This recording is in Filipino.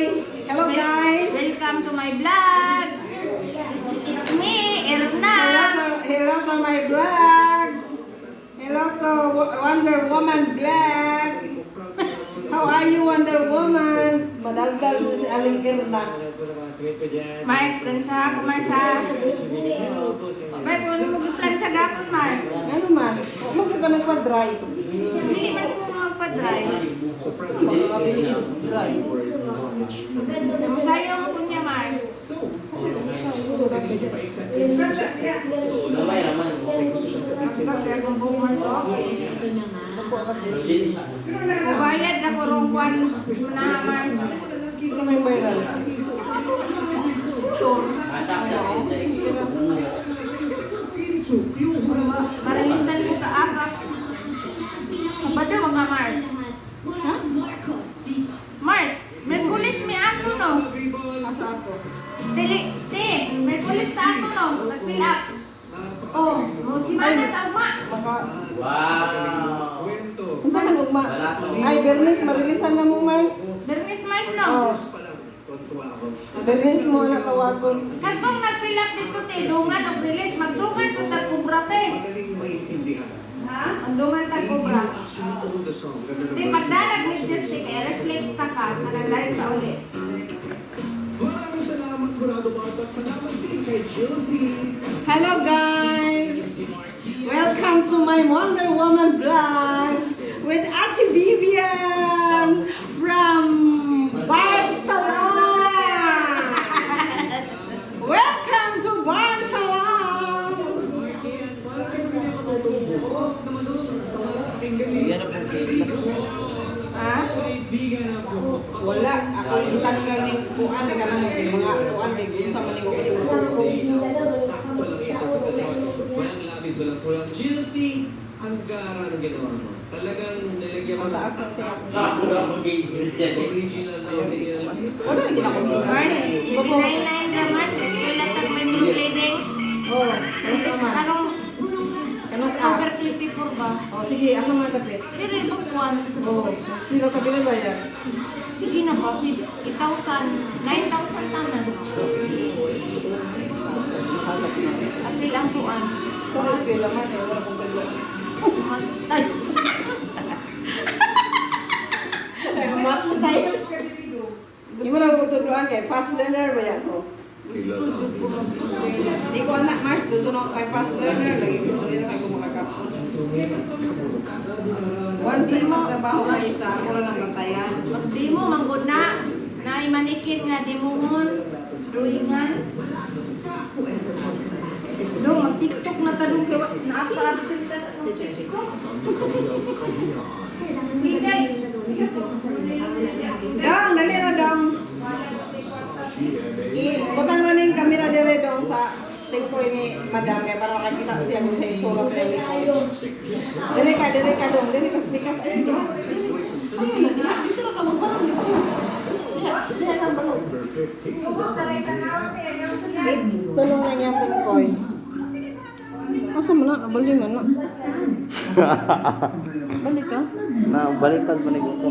Hello guys. Welcome to my vlog. It's me, Erna. Hello to my vlog. Hello to Wonder Woman vlog. How are you, Wonder Woman? Madaldal si Aling Erna. Mars, plan sa ako, Mars ha. Abay, kung ano mag-plan sa gapon, Mars. Ano man? Huwag ka nagpa-dry. Hindi man po magpa-dry. Dry. Masayo mo po niya, Mars. Kaya kung buong Mars, okay. Mabayad na ko rong kwan na, Mars. Sa may viral. Marilisan ko sa akap. Sabado mga Mars. Ha? Mars, may pulis mi ato no. Asa ako? May pulis sa ato no. Nag-fill up. Oh, si Mana tama. Maka... Wow! Ano sa manugma? Ay, Bernice, marilisan na mo, Mars. Bernis Mars no. Oh. Bernice mo na tawagon. Katong nag-fill up dito te, dungan og release, magdungan to sa kubra te. Ha? Ang dungan ta kubra. Di pagdalag ni Justin, reflex ta ka, kanang-live ka ulit. Maraming salamat Kurado Barbat. Salamat din kay Josie. Hello guys! Welcome to my Wonder Woman vlog with Ate Vivian from Barcelona! Welcome to Barcelona! Ha? Wala, ako itanggal ng kuan, may kanang mga kuan, may gusto sa maning kuan. Walang labis, walang kulang. Chelsea, ang gara ng ginawa mo. Talagang nilagyan mo Mataas ang original na original. Wala na ginakabisa. Mars, 99 ka Mars, kasi wala tag may blue trading. Oh, ano sa man? Anong Ano sa? over 24 ba? Oh, sige, asa mga tapit? Dili pang kuwan. Oh, mas kilo tabi na ba yan? Sige na ba, 8,000, 9,000 tanan. At silang kuwan. Ito mas kilo man, eh, wala kong kilo. Matay. Matay. Di mo na tutuluan kay fast learner ba yan? Oh. Di ko anak, Mars, gusto na kay fast learner. Lagi ko rin na kayo makakapon. Once na magtrabaho ka isa, ako lang ang bantayan. Pag di mo, manggod na. Naimanikin nga, di mo mon. Drawingan. No, mag-tiktok na talong kaya naasa-absent ka sa TikTok. Dong, dali na dong. Butang na ning kamera dili dong sa tingkoy ni Madam kaya para makakita siya kung sa itsura sa likod. Dili ka dong, dili ka speakers ayun dong. Dito na ka magbarang dito. Diyan lang ba? Tulong na niya tingkoy. Asa mo na? Balik man na. Balik ka? Nah, baliktad mo ni Guto.